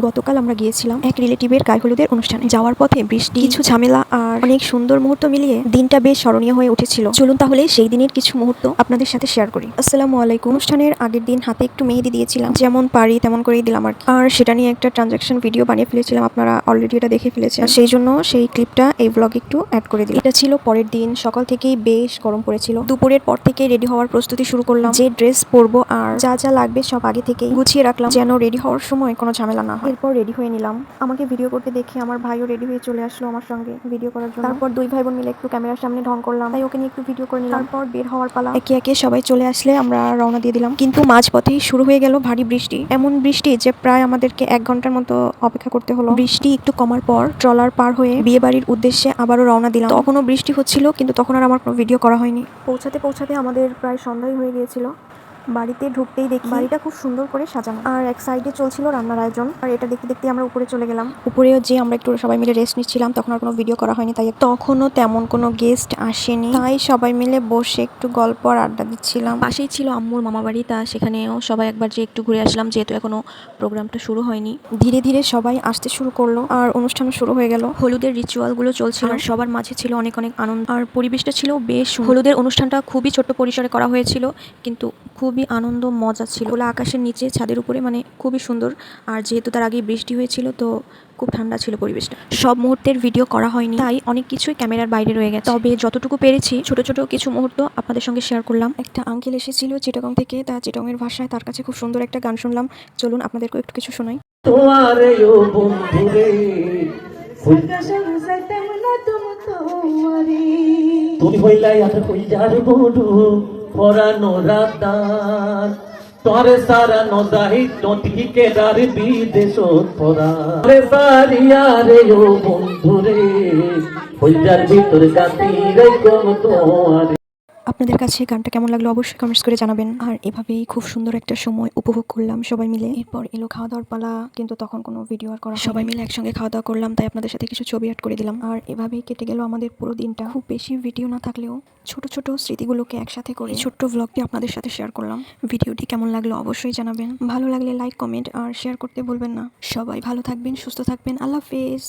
গতকাল আমরা গিয়েছিলাম এক রিলেটিভের গায়ে হলুদের অনুষ্ঠানে। যাওয়ার পথে বৃষ্টি, কিছু ঝামেলা আর অনেক সুন্দর মুহূর্ত মিলিয়ে দিনটা বেশ স্মরণীয় হয়ে উঠেছিল। চলুন তাহলে সেই দিনের কিছু মুহূর্ত আপনাদের সাথে শেয়ার করি। আসসালামু আলাইকুম। অনুষ্ঠানের আগের দিন হাতে একটু মেহেদি দিয়েছিলাম, যেমন পারি তেমন করেই দিলাম আর সেটা নিয়ে একটা ট্রানজাকশন ভিডিও বানিয়ে ফেলেছিলাম। আপনারা অলরেডি এটা দেখে ফেলেছেন, সেই জন্য সেই ক্লিপটা এই ব্লগে একটু অ্যাড করে দিই। এটা ছিল পরের দিন, সকাল থেকেই বেশ গরম পড়েছিল। দুপুরের পর থেকে রেডি হওয়ার প্রস্তুতি শুরু করলাম, যে ড্রেস পরবো আর যা যা লাগবে সব আগে থেকেই গুছিয়ে রাখলাম, যেন রেডি হওয়ার সময় কোনো ঝামেলা না হয়। এরপর রেডি হয়ে নিলাম। আমাকে ভিডিও করতে দেখে আমার ভাইও রেডি হয়ে চলে আসলো আমার সঙ্গে ভিডিও করার জন্য। তারপর দুই ভাই বোন মিলে একটু ক্যামেরার সামনে ঢং করলাম, তাই ওকে নিয়ে একটু ভিডিও করে নিলাম। তারপর বের হওয়ার পালা। একে একে সবাই চলে আসলে আমরা রওনা দিয়ে দিলাম, কিন্তু মাঝপথেই শুরু হয়ে গেল ভারী বৃষ্টি। এমন বৃষ্টি যে প্রায় আমাদেরকে 1 ঘন্টার মতো অপেক্ষা করতে হলো। বৃষ্টি একটু কমার পর ট্রলার পার হয়ে বিয়ে বাড়ির উদ্দেশ্যে আবারও রওনা দিলাম। তখনও বৃষ্টি হচ্ছিল, কিন্তু তখন আর আমার কোনো ভিডিও করা হয়নি। পৌঁছাতে আমাদের প্রায় সন্ধ্যাই হয়ে গিয়েছিল। বাড়িতে ঢুকতেই দেখি বাড়িটা খুব সুন্দর করে সাজানো, আর এক সাইডে চলছিল রান্নার আয়োজন। আর এটা দেখতে দেখতে আমরা উপরে চলে গেলাম। উপরেও যে আমরা একটু সবাই মিলে রেস্ট নিচ্ছিলাম, তখন আর কোনো ভিডিও করা হয়নি, তাই তখনও তেমন কোনো গেস্ট আসেনি, তাই সবাই মিলে বসে একটু গল্প আর আড্ডা দিচ্ছিলাম। পাশেই ছিল আম্মুর মামা বাড়ি, তা সেখানেও সবাই একবার যে একটু ঘুরে আসলাম, যেহেতু এখনো প্রোগ্রামটা শুরু হয়নি। ধীরে ধীরে সবাই আসতে শুরু করলো আর অনুষ্ঠান শুরু হয়ে গেল। হলুদের রিচুয়াল গুলো চলছিল, আর সবার মাঝে ছিল অনেক অনেক আনন্দ, আর পরিবেশটা ছিল বেশ। হলুদের অনুষ্ঠানটা খুবই ছোট্ট পরিসরে করা হয়েছিল, কিন্তু খুবই আনন্দ মজা ছিল। খোলা আকাশের নিচে ছাদের উপরে, মানে খুবই সুন্দর। আর যেহেতু তার আগেই বৃষ্টি হয়েছিল, তো খুব ঠান্ডা ছিল পরিবেশটা। সব মুহূর্তের ভিডিও করা হয়নি, তাই অনেক কিছুই ক্যামেরার বাইরে রয়ে গেছে। তবে যতটুকু পেরেছি ছোট ছোট কিছু মুহূর্ত আপনাদের সঙ্গে শেয়ার করলাম। একটা আঙ্কেল এসেছিল চিটাগং থেকে, তা চিটাগংয়ের ভাষায় তার কাছে খুব সুন্দর একটা গান শুনলাম। চলুন আপনাদেরকেও একটু কিছু শোনাই। তুমি হইলাই আর হইয়ার বড়ু পরানো রাতার তরে সারা নদাই টটিকে দার বিদেশ তোরা রে সারিয়া রে ও বন্ধুরে হইয়ার ভিতর গাতি রে কোন তোয়ারে। আপনাদের কাছে গানটা কেমন লাগলো অবশ্যই কমেন্টস করে জানাবেন। আর এভাবেই খুব সুন্দর একটা সময় উপভোগ করলাম সবাই মিলে। এরপর এলো খাওয়া দাওয়ার পালা, কিন্তু তখন কোনো ভিডিও আর করা, সবাই মিলে একসঙ্গে খাওয়া দাওয়া করলাম, তাই আপনাদের সাথে কিছু ছবি অ্যাড করে দিলাম। আর এভাবেই কেটে গেল আমাদের পুরো দিনটা। খুব বেশি ভিডিও না থাকলেও ছোট ছোট স্মৃতিগুলোকে একসাথে করে ছোট্ট ভ্লগটি আপনাদের সাথে শেয়ার করলাম। ভিডিওটি কেমন লাগলো অবশ্যই জানাবেন। ভালো লাগলে লাইক, কমেন্ট আর শেয়ার করতে ভুলবেন না। সবাই ভালো থাকবেন, সুস্থ থাকবেন। আল্লাহ হাফেজ।